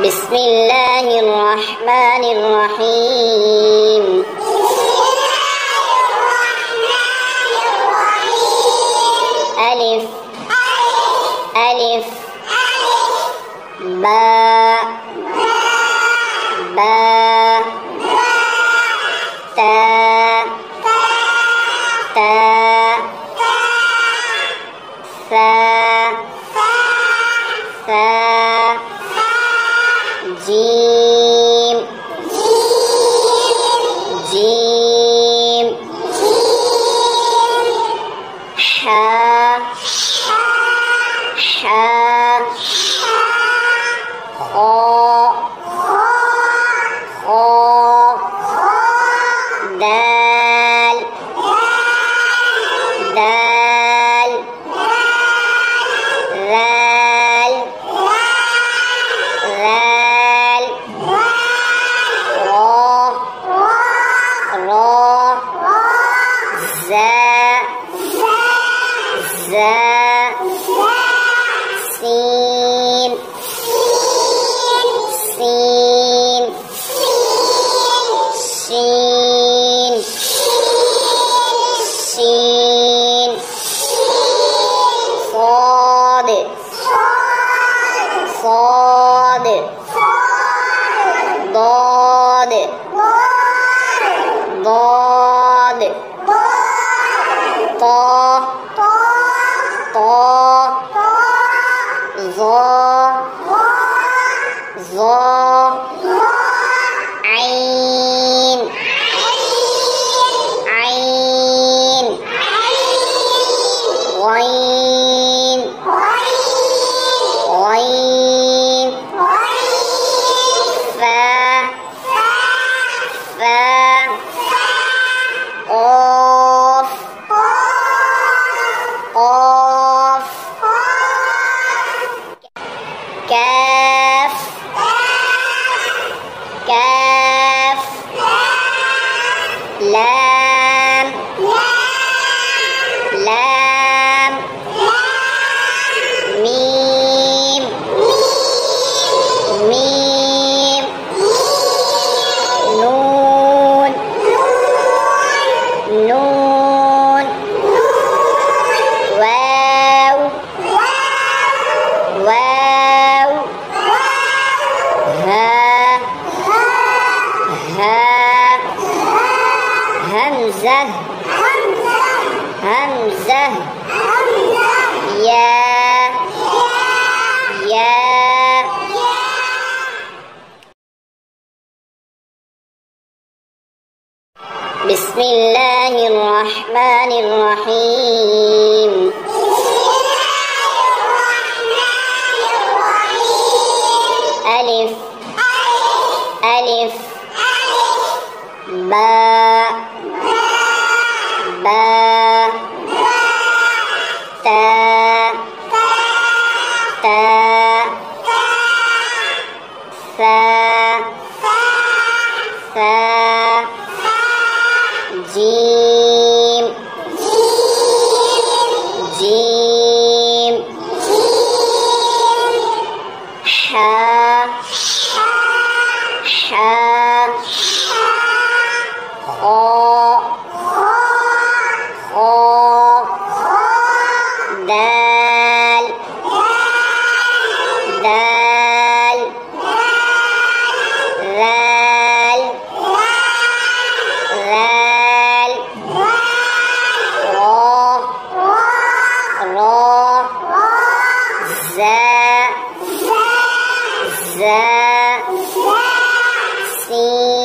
بسم الله الرحمن الرحيم. ألف ألف باء باء تاء تاء ثاء ثاء جيم جيم حاء حاء خاء خاء دال دال ذال ذال را را زاء زاء سين سين شين شين صاد صاد ضاد ضاد طا طا ظا ظا عين عين غين غين فاء فاء قاف قاف كاف كاف لام لام ميم ميم نون نون واو واو ها ها همزة همزة يا يا بسم الله الرحمن الرحيم. ألف ألف باء باء تاء تاء ثاء ثاء جيم جيم حاء حاء خاء خاء دال دال ذال ذال را را زاء زاء سين